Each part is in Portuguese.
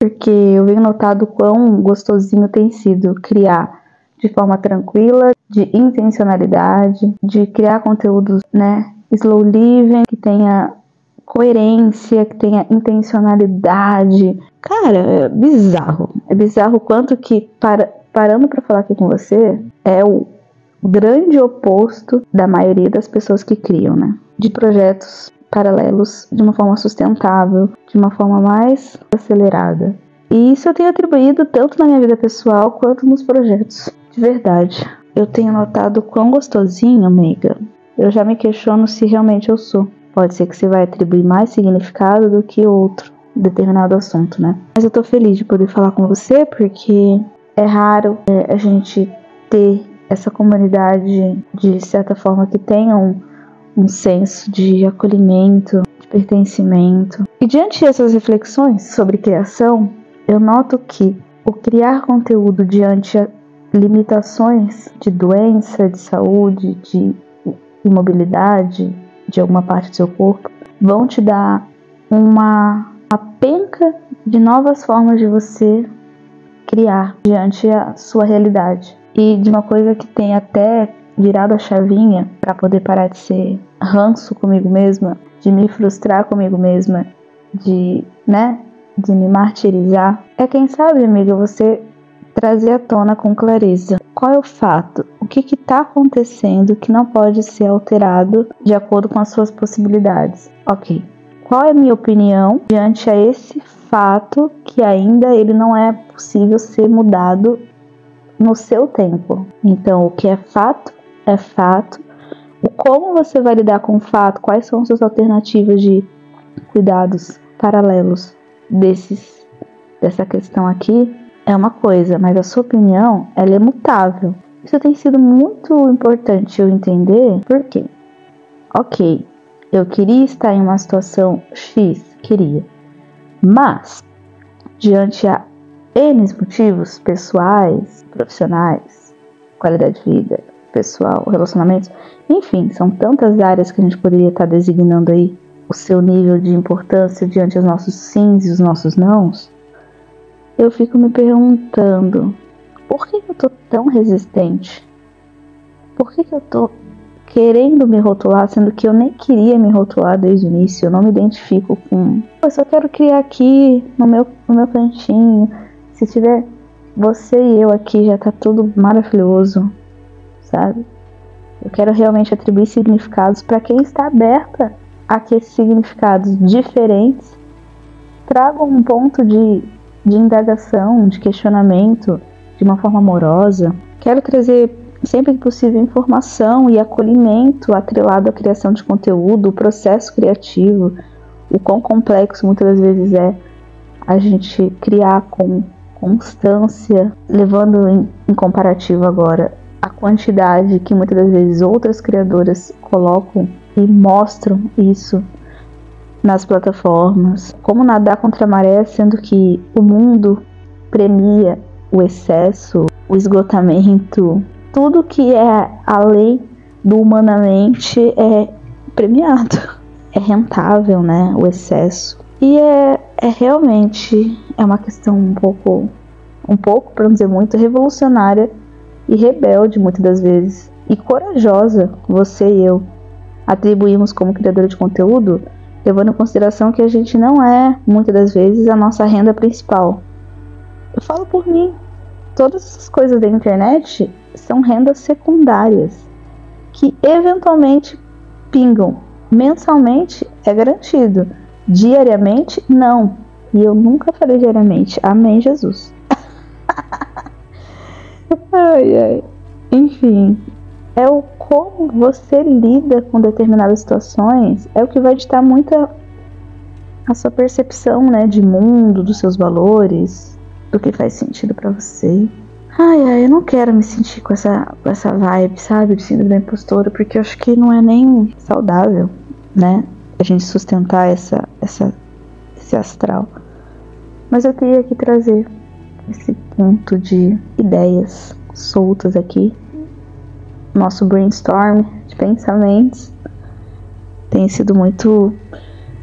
porque eu venho notado quão gostosinho tem sido criar de forma tranquila, de intencionalidade, de criar conteúdos, né, slow living, que tenha coerência, que tenha intencionalidade. Cara, é bizarro. É bizarro o quanto que, parando pra falar aqui com você, é o grande oposto da maioria das pessoas que criam, né? De projetos paralelos de uma forma sustentável, de uma forma mais acelerada. E isso eu tenho atribuído tanto na minha vida pessoal quanto nos projetos. De verdade. Eu tenho notado quão gostosinho, amiga. Eu já me questiono se realmente eu sou. Pode ser que você vai atribuir mais significado do que outro determinado assunto, né? Mas eu tô feliz de poder falar com você, porque é raro a gente ter essa comunidade, de certa forma, que tenha um senso de acolhimento, de pertencimento. E diante dessas reflexões sobre criação, eu noto que o criar conteúdo diante a limitações de doença, de saúde, de imobilidade de alguma parte do seu corpo, vão te dar uma penca de novas formas de você criar diante a sua realidade. E de uma coisa que tem até virado a chavinha para poder parar de ser ranço comigo mesma, de me frustrar comigo mesma, de me martirizar, é quem sabe, amiga, você trazer à tona com clareza qual é o fato, o que está acontecendo que não pode ser alterado de acordo com as suas possibilidades. Ok, qual é a minha opinião diante a esse fato que ainda ele não é possível ser mudado no seu tempo? Então, o que é fato, é fato. O como você vai lidar com o fato, quais são as suas alternativas de cuidados paralelos dessa questão aqui, é uma coisa, mas a sua opinião, ela é mutável. Isso tem sido muito importante eu entender, porque, ok, eu queria estar em uma situação X, queria, mas, diante a N motivos pessoais, profissionais, qualidade de vida, pessoal, relacionamentos, enfim, são tantas áreas que a gente poderia estar designando aí o seu nível de importância diante dos nossos sims e os nossos nãos. Eu fico me perguntando, por que eu tô tão resistente? Por que eu tô querendo me rotular, sendo que eu nem queria me rotular desde o início? Eu não me identifico com... Eu só quero criar aqui, no meu cantinho. Se tiver você e eu aqui, já tá tudo maravilhoso, sabe? Eu quero realmente atribuir significados para quem está aberta a que esses significados diferentes tragam um ponto de indagação, de questionamento, de uma forma amorosa. Quero trazer sempre que possível informação e acolhimento atrelado à criação de conteúdo, o processo criativo, o quão complexo muitas das vezes é a gente criar com constância, levando em comparativo agora a quantidade que muitas das vezes outras criadoras colocam e mostram isso nas plataformas. Como nadar contra a maré, sendo que o mundo premia o excesso, o esgotamento, tudo que é além do humanamente é premiado. É rentável, né? O excesso. E é realmente uma questão um pouco, para não dizer muito, revolucionária e rebelde muitas das vezes. E corajosa, você e eu atribuímos como criadora de conteúdo, levando em consideração que a gente não é, muitas das vezes, a nossa renda principal. Eu falo por mim. Todas essas coisas da internet são rendas secundárias que eventualmente pingam. Mensalmente é garantido. Diariamente, não. E eu nunca falei diariamente. Amém, Jesus. Ai, ai. Enfim, é o como você lida com determinadas situações, é o que vai ditar muito a sua percepção, né, de mundo, dos seus valores, do que faz sentido pra você. Ai, ai, eu não quero me sentir com essa vibe, sabe, de síndrome da impostora, porque eu acho que não é nem saudável, né, a gente sustentar esse astral. Mas eu queria aqui trazer esse ponto de ideias soltas aqui. Nosso brainstorm de pensamentos tem sido muito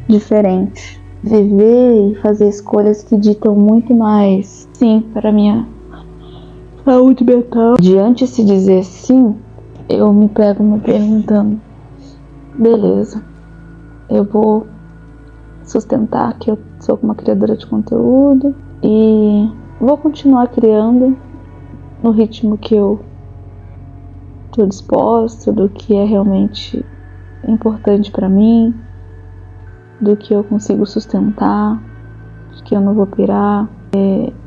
diferente. viver e fazer escolhas que ditam muito mais sim para minha saúde mental. Diante de se dizer sim, eu me pego me perguntando, beleza, eu vou sustentar que eu sou uma criadora de conteúdo e vou continuar criando no ritmo que eu estou disposta, do que é realmente importante para mim, do que eu consigo sustentar, de que eu não vou pirar.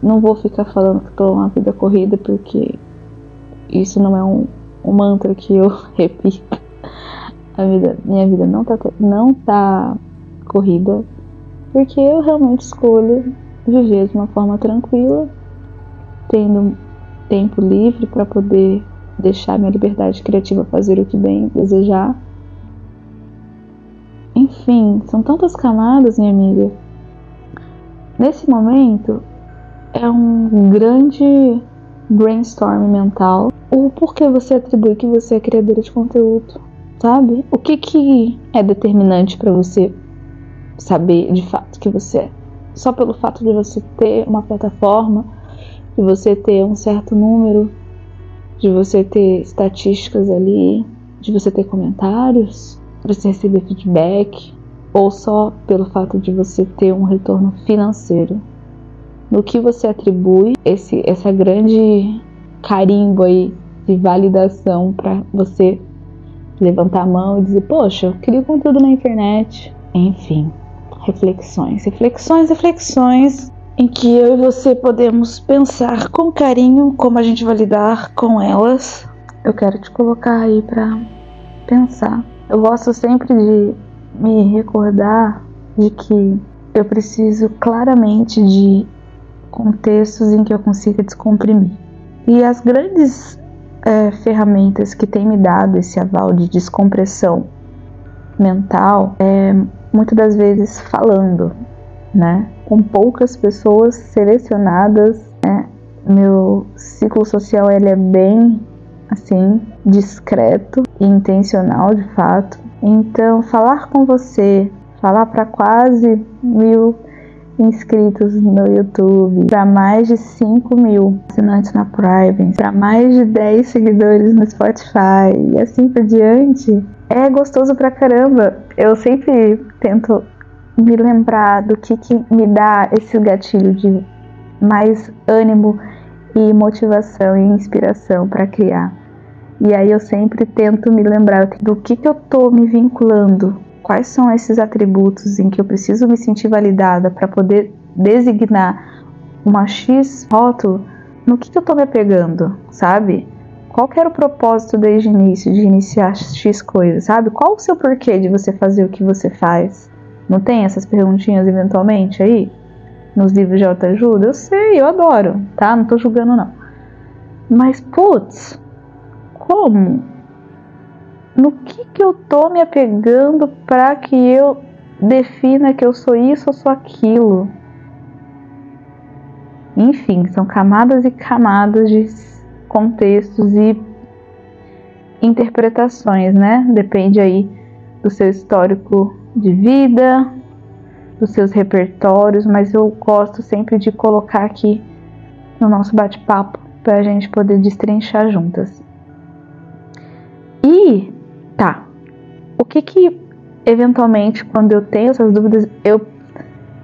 Não vou ficar falando que estou uma vida corrida, porque isso não é um mantra que eu repito. Minha vida não tá corrida, porque eu realmente escolho viver de uma forma tranquila, tendo tempo livre para poder deixar minha liberdade criativa fazer o que bem desejar. Enfim, são tantas camadas, minha amiga. Nesse momento é um grande brainstorm mental. O porquê você atribui que você é criadora de conteúdo, sabe? O que é determinante para você saber de fato que você é? Só pelo fato de você ter uma plataforma, de você ter um certo número, de você ter estatísticas ali, de você ter comentários, de você receber feedback, ou só pelo fato de você ter um retorno financeiro? No que você atribui essa grande carimbo aí de validação para você levantar a mão e dizer, poxa, eu crio conteúdo na internet. Enfim, reflexões em que eu e você podemos pensar com carinho como a gente vai lidar com elas. Eu quero te colocar aí para pensar. Eu gosto sempre de me recordar de que eu preciso claramente de contextos em que eu consiga descomprimir. E as grandes ferramentas que têm me dado esse aval de descompressão mental muitas das vezes falando, né? Com poucas pessoas selecionadas, né? Meu ciclo social ele é bem assim discreto e intencional de fato. Então falar com você, falar para quase 1.000 inscritos no YouTube, para mais de 5.000 assinantes na Private, para mais de 10 seguidores no Spotify e assim por diante, é gostoso pra caramba. Eu sempre tento me lembrar do que me dá esse gatilho de mais ânimo e motivação e inspiração para criar. E aí eu sempre tento me lembrar do que eu tô me vinculando. Quais são esses atributos em que eu preciso me sentir validada para poder designar uma X rótulo? No que eu tô me apegando, sabe? Qual que era o propósito desde o início de iniciar X coisas, sabe? Qual o seu porquê de você fazer o que você faz? Não tem essas perguntinhas eventualmente aí? Nos livros de autoajuda? Eu sei, eu adoro, tá? Não tô julgando não. Mas, putz, como? No que eu tô me apegando para que eu defina que eu sou isso ou sou aquilo? Enfim, são camadas e camadas de contextos e interpretações, né? Depende aí do seu histórico de vida, dos seus repertórios, mas eu gosto sempre de colocar aqui no nosso bate-papo para a gente poder destrinchar juntas. E tá, o que eventualmente quando eu tenho essas dúvidas eu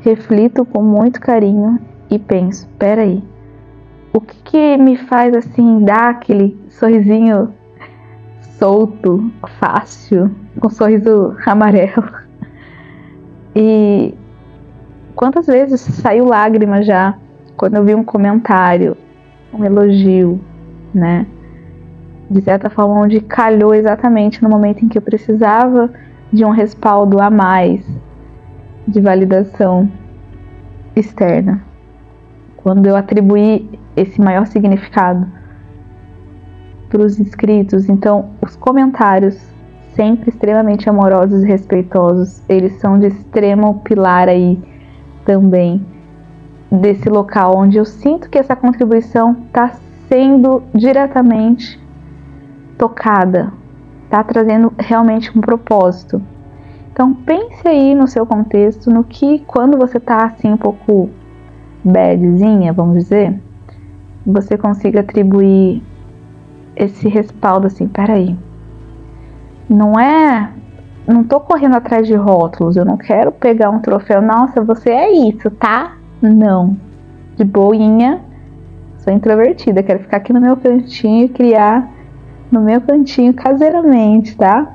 reflito com muito carinho e penso, peraí, o que me faz assim dar aquele sorrisinho solto, fácil, um sorriso amarelo? E quantas vezes saiu lágrima já quando eu vi um comentário, um elogio, né? De certa forma, onde calhou exatamente no momento em que eu precisava de um respaldo a mais, de validação externa. Quando eu atribuí esse maior significado para os inscritos, então os comentários, sempre extremamente amorosos e respeitosos, eles são de extremo pilar aí também desse local onde eu sinto que essa contribuição está sendo diretamente tocada, está trazendo realmente um propósito. Então pense aí no seu contexto, no que quando você tá assim um pouco badzinha, vamos dizer, você consiga atribuir esse respaldo assim, peraí, não tô correndo atrás de rótulos, eu não quero pegar um troféu, nossa, você é isso, tá? Não, de boinha, sou introvertida, quero ficar aqui no meu cantinho e criar no meu cantinho caseiramente, tá?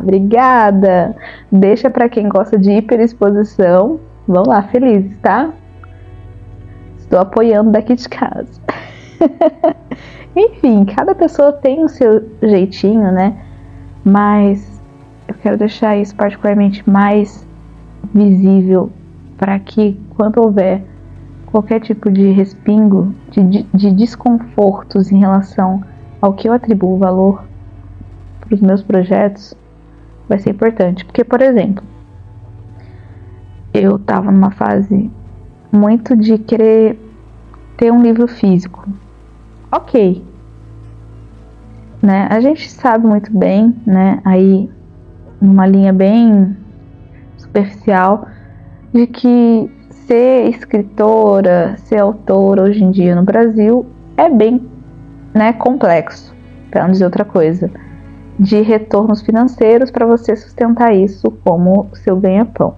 Obrigada! Deixa pra quem gosta de hiperexposição. Vamos lá, felizes, tá? Estou apoiando daqui de casa. Enfim, cada pessoa tem o seu jeitinho, né? Mas eu quero deixar isso particularmente mais visível para que quando houver qualquer tipo de respingo, de desconfortos em relação ao que eu atribuo valor para os meus projetos, vai ser importante. Porque, por exemplo, eu estava numa fase muito de querer ter um livro físico. Ok, né? A gente sabe muito bem, né? Aí, numa linha bem superficial, de que ser escritora, ser autora hoje em dia no Brasil é bem, né, complexo, para não dizer outra coisa, de retornos financeiros para você sustentar isso como seu ganha-pão.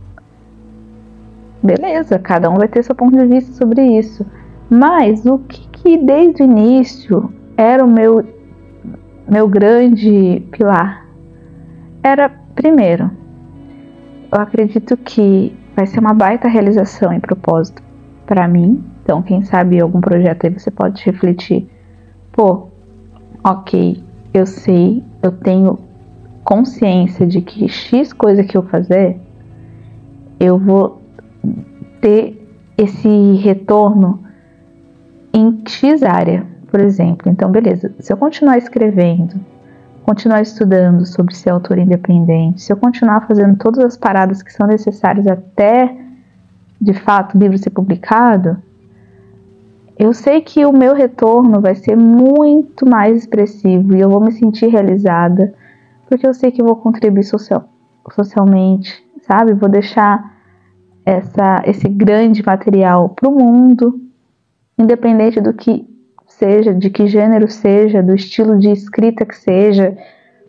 Beleza, cada um vai ter seu ponto de vista sobre isso, mas o que desde o início era o meu grande pilar era, primeiro, eu acredito que vai ser uma baita realização e propósito para mim. Então, quem sabe algum projeto aí você pode refletir. Pô, ok, eu sei, eu tenho consciência de que X coisa que eu fazer, eu vou ter esse retorno em X área, por exemplo. Então, beleza, se eu continuar escrevendo, continuar estudando sobre ser autor independente, se eu continuar fazendo todas as paradas que são necessárias até, de fato, o livro ser publicado, eu sei que o meu retorno vai ser muito mais expressivo e eu vou me sentir realizada, porque eu sei que eu vou contribuir socialmente, sabe? Vou deixar esse grande material para o mundo, independente do que seja, de que gênero seja, do estilo de escrita que seja,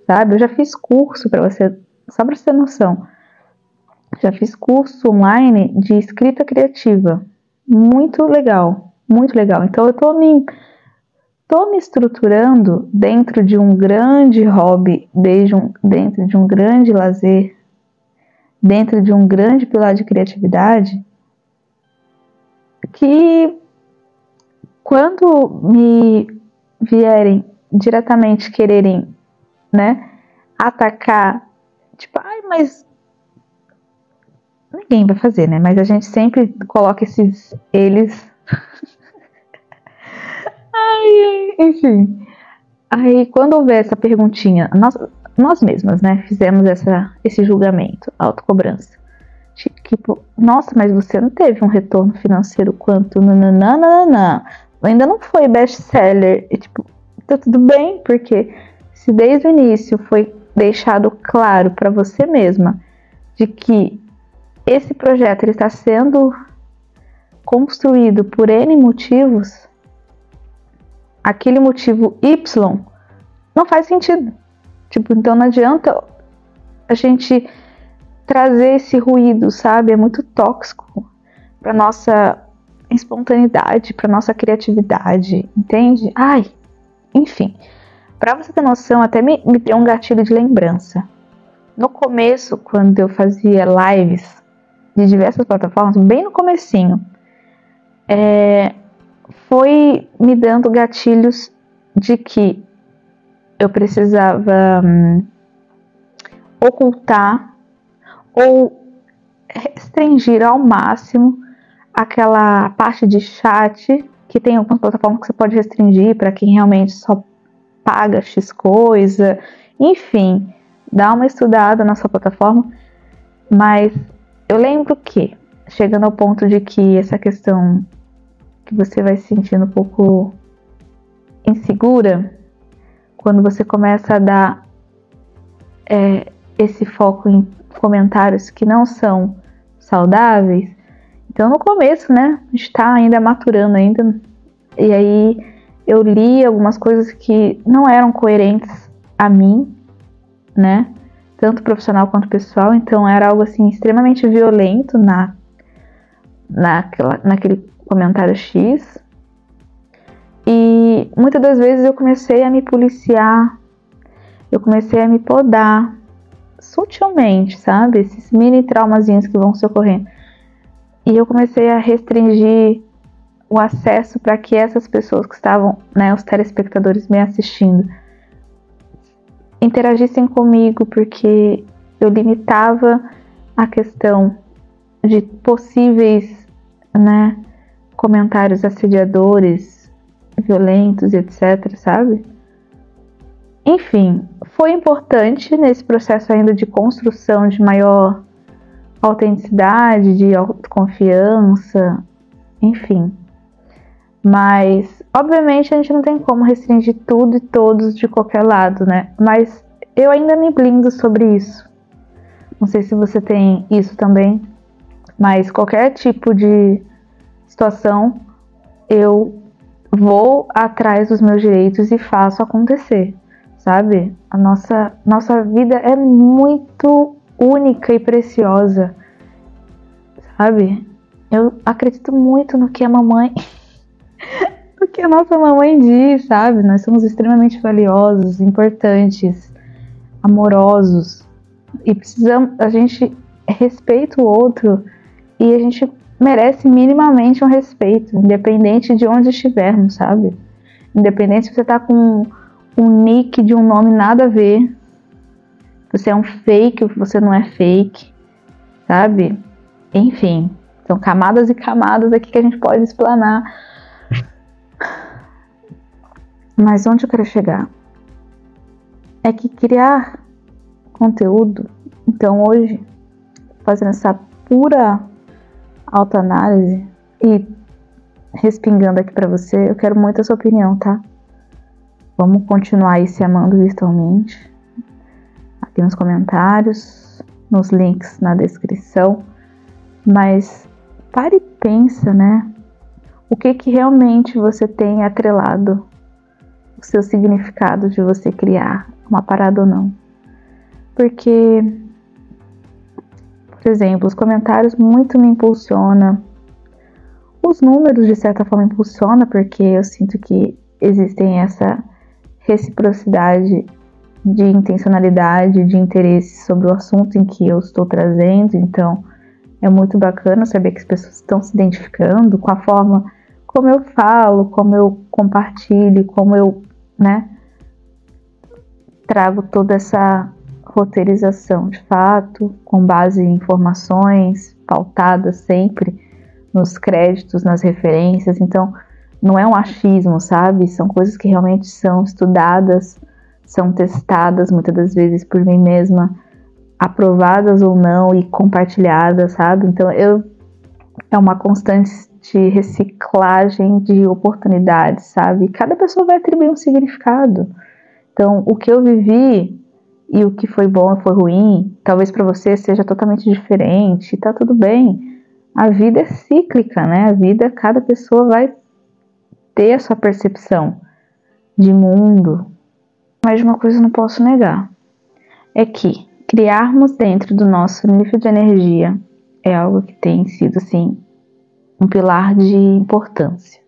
sabe? Eu já fiz curso para você, só para você ter noção. Já fiz curso online de escrita criativa. Muito legal, muito legal. Então eu tô me estruturando dentro de um grande hobby, dentro de um grande lazer, dentro de um grande pilar de criatividade, que quando me vierem diretamente quererem, né, atacar, tipo, mas ninguém vai fazer, né? Mas a gente sempre coloca eles. Enfim. Aí, quando houver essa perguntinha, nós mesmas, né, fizemos esse julgamento, autocobrança. Tipo, nossa, mas você não teve um retorno financeiro quanto nananana, ainda não foi best-seller. E, tipo, tá tudo bem, porque se desde o início foi deixado claro para você mesma de que esse projeto ele está sendo construído por N motivos, aquele motivo Y não faz sentido. Tipo, então não adianta a gente trazer esse ruído, sabe? É muito tóxico para nossa espontaneidade, para nossa criatividade, entende? Enfim, para você ter noção, até me deu um gatilho de lembrança. No começo, quando eu fazia lives de diversas plataformas, bem no comecinho, foi me dando gatilhos de que eu precisava ocultar ou restringir ao máximo aquela parte de chat, que tem algumas plataformas que você pode restringir para quem realmente só paga X coisa, enfim, dá uma estudada na sua plataforma. Mas eu lembro que, chegando ao ponto de que essa questão que você vai se sentindo um pouco insegura, quando você começa a dar esse foco em comentários que não são saudáveis. Então no começo, né, a gente tá ainda maturando ainda, e aí eu li algumas coisas que não eram coerentes a mim, né, tanto profissional quanto pessoal, então era algo assim extremamente violento naquele comentário X, e muitas das vezes eu comecei a me policiar, eu comecei a me podar sutilmente, sabe, esses mini traumazinhos que vão se ocorrendo. E eu comecei a restringir o acesso para que essas pessoas que estavam, né, os telespectadores me assistindo, interagissem comigo, porque eu limitava a questão de possíveis, né, comentários assediadores, violentos, etc, sabe? Enfim, foi importante nesse processo ainda de construção de maior autenticidade, de autoconfiança, enfim. Mas, obviamente, a gente não tem como restringir tudo e todos de qualquer lado, né? Mas eu ainda me blindo sobre isso. Não sei se você tem isso também, mas qualquer tipo de situação, eu vou atrás dos meus direitos e faço acontecer, sabe? A nossa vida é muito única e preciosa, sabe? Eu acredito muito no que a mamãe, no que a nossa mamãe diz, sabe? Nós somos extremamente valiosos, importantes, amorosos, e a gente respeita o outro, e a gente merece minimamente um respeito, independente de onde estivermos, sabe? Independente se você tá com um nick de um nome nada a ver, você é um fake ou você não é fake, sabe? Enfim, são camadas e camadas aqui que a gente pode explanar. Mas onde eu quero chegar? É que criar conteúdo, então hoje, fazendo essa pura autoanálise e respingando aqui pra você, eu quero muito a sua opinião, tá? Vamos continuar aí se amando virtualmente. Aqui nos comentários, nos links na descrição. Mas pare e pensa, né? O que realmente você tem atrelado o seu significado de você criar uma parada ou não. Porque, por exemplo, os comentários muito me impulsionam. Os números, de certa forma, impulsionam, porque eu sinto que existem essa reciprocidade de intencionalidade, de interesse sobre o assunto em que eu estou trazendo. Então, é muito bacana saber que as pessoas estão se identificando com a forma como eu falo, como eu compartilho, como eu, né, trago toda essa roteirização de fato, com base em informações pautadas sempre nos créditos, nas referências. Então, não é um achismo, sabe? São coisas que realmente são estudadas, são testadas muitas das vezes por mim mesma, aprovadas ou não e compartilhadas, sabe? Então, é uma constante de reciclagem de oportunidades, sabe? Cada pessoa vai atribuir um significado. Então, o que eu vivi e o que foi bom e foi ruim, talvez para você seja totalmente diferente, tá tudo bem. A vida é cíclica, né? A vida, cada pessoa vai ter a sua percepção de mundo. Mas de uma coisa eu não posso negar, é que criarmos dentro do nosso nível de energia é algo que tem sido, assim, um pilar de importância.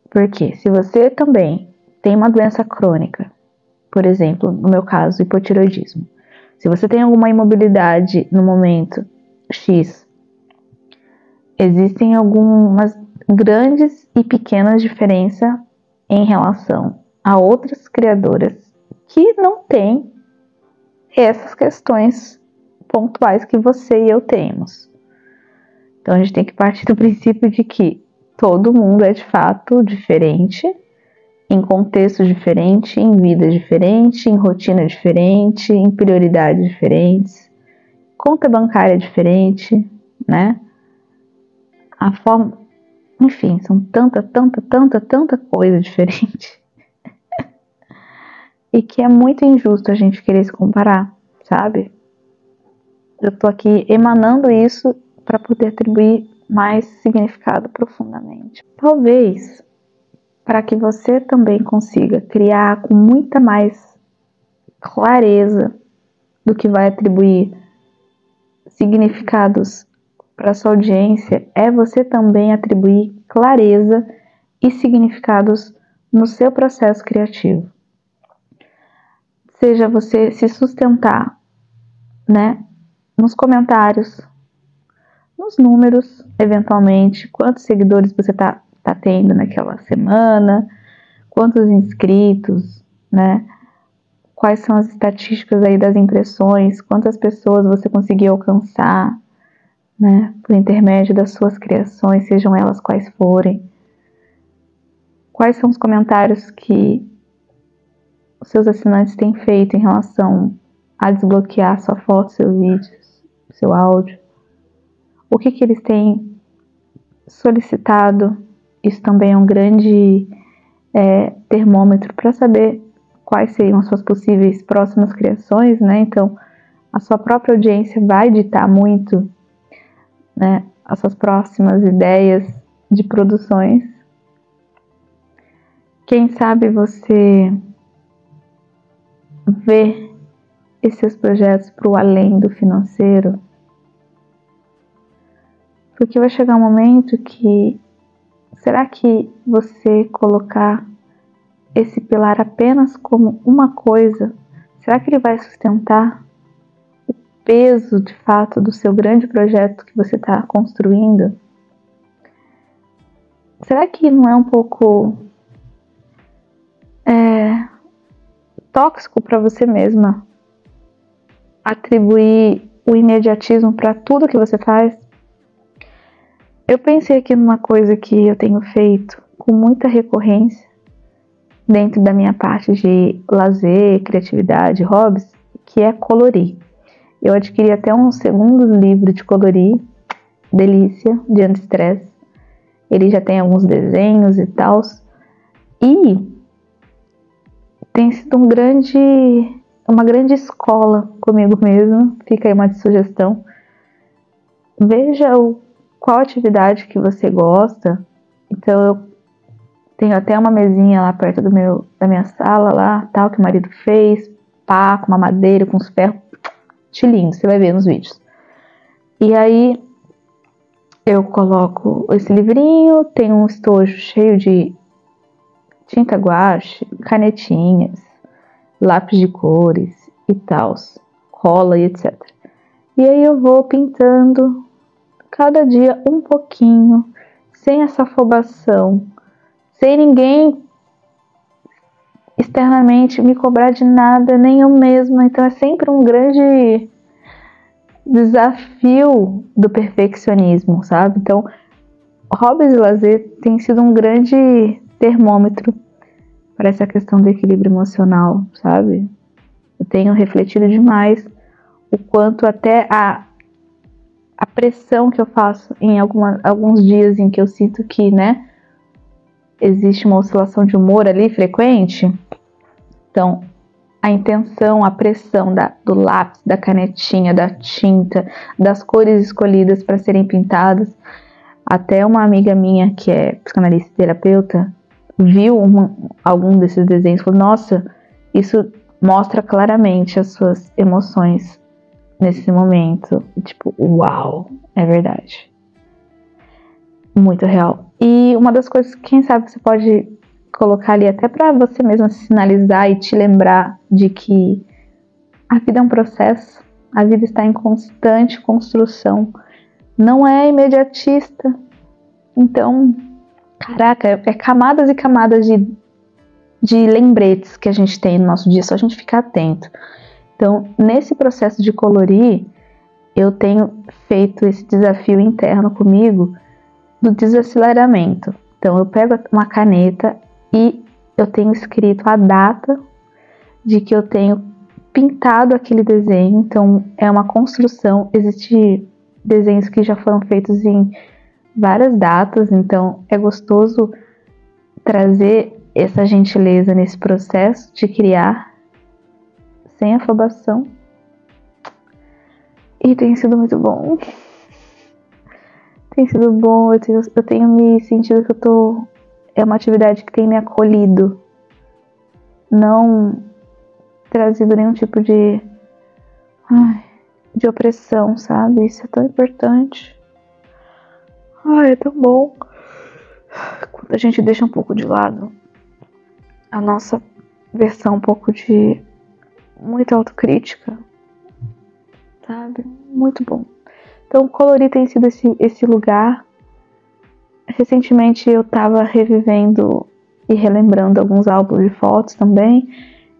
Porque se você também tem uma doença crônica, por exemplo, no meu caso, hipotireoidismo, se você tem alguma imobilidade no momento X, existem algumas grandes e pequenas diferenças em relação a outras criadoras que não têm essas questões pontuais que você e eu temos. Então a gente tem que partir do princípio de que todo mundo é de fato diferente, em contexto diferente, em vida diferente, em rotina diferente, em prioridades diferentes, conta bancária diferente, né? A forma, enfim, são tanta coisa diferente e que é muito injusto a gente querer se comparar. sabe? Eu tô aqui emanando isso para poder atribuir mais significado profundamente. Talvez, para que você também consiga criar com muita mais clareza do que vai atribuir significados para sua audiência, é você também atribuir clareza e significados no seu processo criativo. Seja você se sustentar, né, nos comentários, nos números, eventualmente, quantos seguidores você está tendo naquela semana, quantos inscritos, né, quais são as estatísticas aí das impressões, quantas pessoas você conseguiu alcançar, né, por intermédio das suas criações, sejam elas quais forem. Quais são os comentários que os seus assinantes têm feito em relação a desbloquear sua foto, seu vídeo, seu áudio? O que eles têm solicitado? Isso também é um grande termômetro para saber quais seriam as suas possíveis próximas criações, né? Então, a sua própria audiência vai ditar muito, né, as suas próximas ideias de produções. Quem sabe você vê esses projetos para o além do financeiro? Porque vai chegar um momento que, será que você colocar esse pilar apenas como uma coisa, será que ele vai sustentar o peso de fato do seu grande projeto que você está construindo? Será que não é um pouco tóxico para você mesma atribuir o imediatismo para tudo que você faz? Eu pensei aqui numa coisa que eu tenho feito com muita recorrência dentro da minha parte de lazer, criatividade, hobbies, que é colorir. Eu adquiri até um segundo livro de colorir, delícia, de anti-estresse. Ele já tem alguns desenhos e tal. E tem sido uma grande escola comigo mesma. Fica aí uma sugestão. Veja qual atividade que você gosta. Então eu tenho até uma mesinha lá perto da minha sala lá, tal, que o marido fez, pá, com uma madeira, com os ferros, lindo, você vai ver nos vídeos. E aí eu coloco esse livrinho, tem um estojo cheio de tinta guache, canetinhas, lápis de cores e tal, cola e etc. E aí eu vou pintando cada dia um pouquinho, sem essa afobação, sem ninguém externamente me cobrar de nada, nem eu mesma. Então é sempre um grande desafio do perfeccionismo, sabe? Então, hobbies e lazer tem sido um grande termômetro para essa questão do equilíbrio emocional, sabe? Eu tenho refletido demais o quanto até a pressão que eu faço em alguns dias em que eu sinto que, né, existe uma oscilação de humor ali frequente. Então, a intenção, a pressão do lápis, da canetinha, da tinta, das cores escolhidas para serem pintadas. Até uma amiga minha, que é psicanalista e terapeuta, viu algum desses desenhos e falou: nossa, isso mostra claramente as suas emoções nesse momento. E, tipo, uau, é verdade. Muito real. E uma das coisas, quem sabe você pode colocar ali até para você mesma sinalizar e te lembrar de que a vida é um processo, a vida está em constante construção, não é imediatista. Então, caraca, é camadas e camadas de lembretes que a gente tem no nosso dia, só a gente ficar atento. Então, nesse processo de colorir, eu tenho feito esse desafio interno comigo do desaceleramento. Então, eu pego uma caneta e eu tenho escrito a data de que eu tenho pintado aquele desenho. Então, é uma construção. Existem desenhos que já foram feitos em várias datas, então é gostoso trazer essa gentileza nesse processo de criar sem afobação, E tem sido muito bom. Tem sido bom, eu tenho me sentido que é uma atividade que tem me acolhido. Não trazido nenhum tipo de opressão, sabe? Isso é tão importante. É tão bom quando a gente deixa um pouco de lado a nossa versão um pouco de muita autocrítica, sabe? Muito bom. Então, colorir tem sido esse lugar. Recentemente eu tava revivendo e relembrando alguns álbuns de fotos também.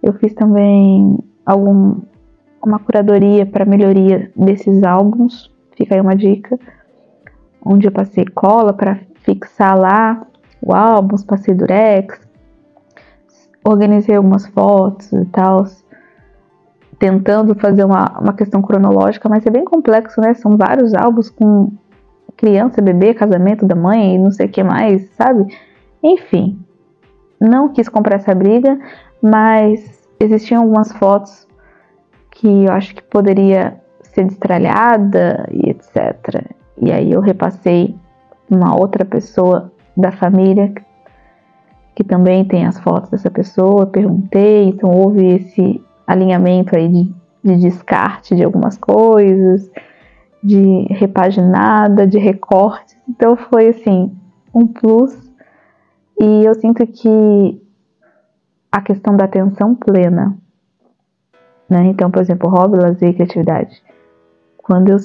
Eu fiz também uma curadoria para melhoria desses álbuns. Fica aí uma dica. Onde eu passei cola para fixar lá o álbum, passei durex, organizei algumas fotos e tal, tentando fazer uma questão cronológica, mas é bem complexo, né? São vários álbuns com criança, bebê, casamento da mãe e não sei o que mais, sabe? Enfim, não quis comprar essa briga, mas existiam algumas fotos que eu acho que poderia ser destralhada e etc. E aí eu repassei uma outra pessoa da família que também tem as fotos dessa pessoa, perguntei, então houve esse alinhamento aí de descarte de algumas coisas, de repaginada, de recorte. Então foi assim, um plus. E eu sinto que a questão da atenção plena, né? Então, por exemplo, hobby, lazer e criatividade. Quando eu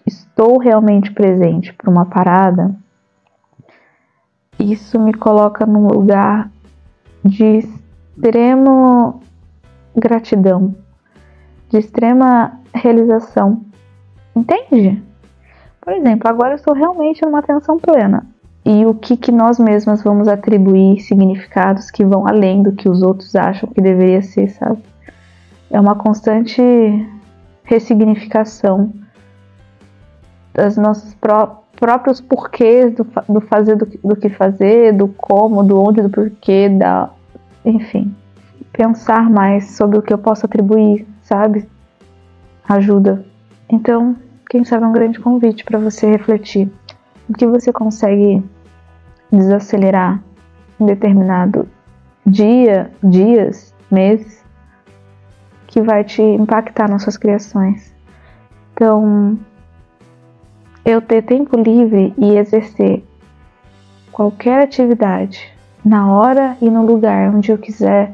estou realmente presente para uma parada, isso me coloca num lugar de extrema gratidão, de extrema realização. Entende? Por exemplo, agora eu estou realmente numa atenção plena. E o que nós mesmas vamos atribuir significados que vão além do que os outros acham que deveria ser, sabe? É uma constante ressignificação das nossas próprios porquês do fazer, do que fazer, do como, do onde, do porquê, enfim. Pensar mais sobre o que eu posso atribuir, sabe? Ajuda. Então, quem sabe é um grande convite para você refletir. O que você consegue desacelerar em determinado dias, meses, que vai te impactar nas suas criações. Então, eu ter tempo livre e exercer qualquer atividade na hora e no lugar onde eu quiser,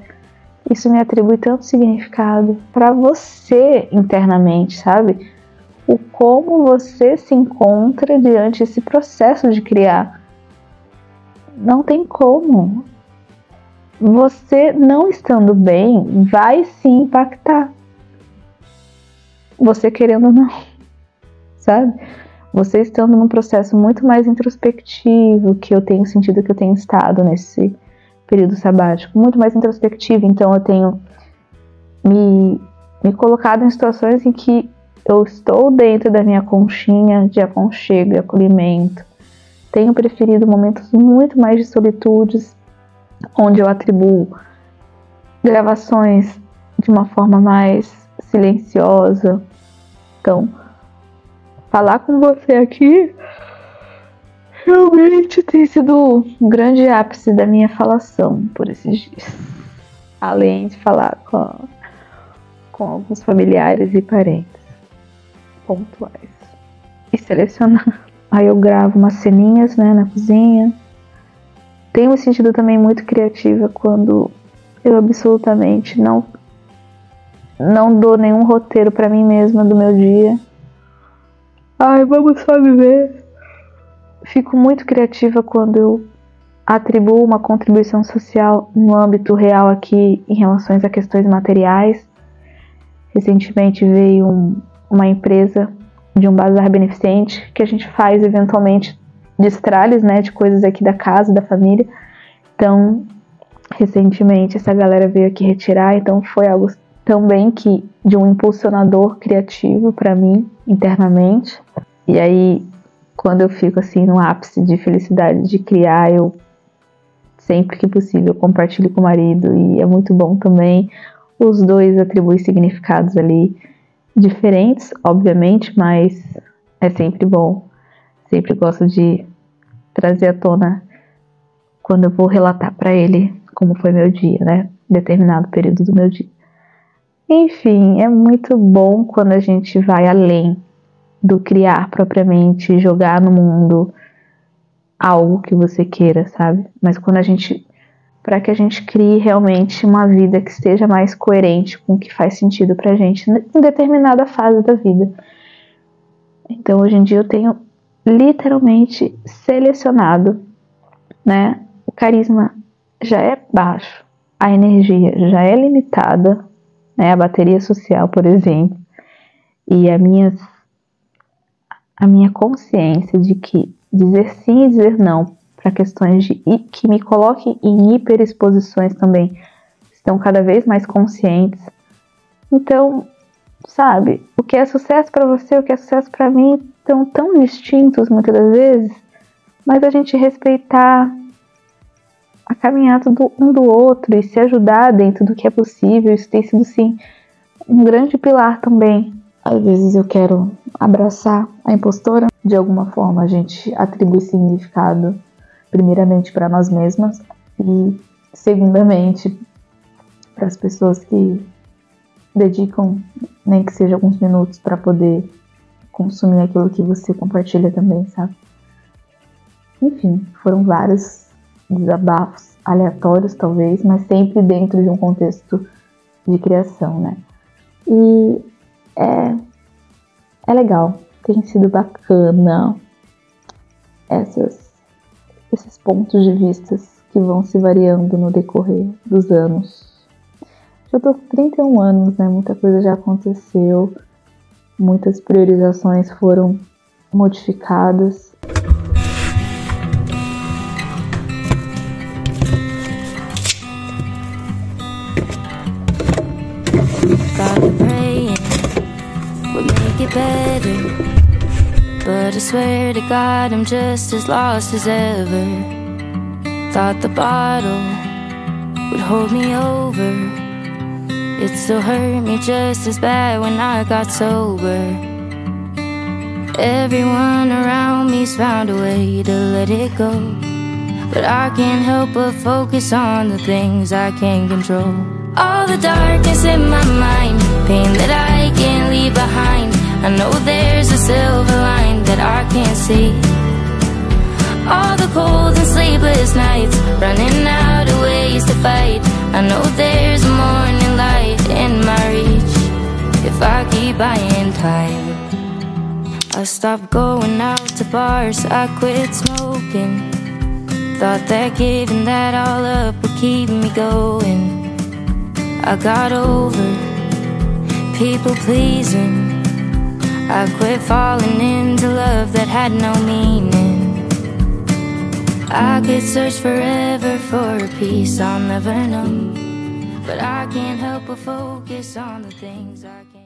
isso me atribui tanto significado para você internamente, sabe? O como você se encontra diante desse processo de criar. Não tem como. Você não estando bem vai se impactar. Você querendo ou não, sabe? Você estando num processo muito mais introspectivo, que eu tenho sentido que eu tenho estado nesse período sabático, muito mais introspectivo, então eu tenho me colocado em situações em que eu estou dentro da minha conchinha de aconchego e acolhimento. Tenho preferido momentos muito mais de solitudes, onde eu atribuo gravações de uma forma mais silenciosa. Então, falar com você aqui realmente tem sido um grande ápice da minha falação por esses dias. Além de falar com alguns familiares e parentes pontuais. E selecionar. Aí eu gravo umas ceninhas, né, na cozinha. Tenho me sentido também muito criativa quando eu absolutamente não dou nenhum roteiro pra mim mesma do meu dia. Vamos só viver. Fico muito criativa quando eu atribuo uma contribuição social no âmbito real aqui em relação a questões materiais. Recentemente veio uma empresa de um bazar beneficente que a gente faz eventualmente destralhes, né, de coisas aqui da casa, da família. Então, recentemente essa galera veio aqui retirar, então foi algo também que de um impulsionador criativo para mim internamente. E aí, quando eu fico assim no ápice de felicidade de criar, eu sempre que possível compartilho com o marido e é muito bom também. Os dois atribuem significados ali diferentes, obviamente, mas é sempre bom. Sempre gosto de trazer à tona quando eu vou relatar para ele como foi meu dia, né? Determinado período do meu dia. Enfim, é muito bom quando a gente vai além do criar propriamente, jogar no mundo algo que você queira, sabe? Mas para que a gente crie realmente uma vida que seja mais coerente com o que faz sentido pra gente em determinada fase da vida. Então, hoje em dia eu tenho literalmente selecionado, né? O carisma já é baixo, a energia já é limitada, né? A bateria social, por exemplo, e a minha consciência de que dizer sim e dizer não para questões que me coloquem em hiperexposições também estão cada vez mais conscientes. Então, sabe, o que é sucesso para você, o que é sucesso para mim estão tão distintos muitas das vezes, mas a gente respeitar a caminhada um do outro e se ajudar dentro do que é possível, isso tem sido sim um grande pilar também. Às vezes eu quero abraçar a impostora, de alguma forma a gente atribui significado primeiramente para nós mesmas e segundamente para as pessoas que dedicam nem que seja alguns minutos para poder consumir aquilo que você compartilha também, sabe? Enfim, foram vários desabafos aleatórios talvez, mas sempre dentro de um contexto de criação, né? E é legal, tem sido bacana esses pontos de vista que vão se variando no decorrer dos anos. Já tô com 31 anos, né? Muita coisa já aconteceu, muitas priorizações foram modificadas. But I swear to God I'm just as lost as ever. Thought the bottle would hold me over. It still hurt me just as bad when I got sober. Everyone around me's found a way to let it go, but I can't help but focus on the things I can't control. All the darkness in my mind, pain that I can't leave behind. I know there's a silver line that I can't see. All the cold and sleepless nights, running out of ways to fight. I know there's a morning light in my reach if I keep buying time. I stopped going out to bars, I quit smoking. Thought that giving that all up would keep me going. I got over people pleasing. I quit falling into love that had no meaning. I could search forever for a peace I'll never know, but I can't help but focus on the things I can't.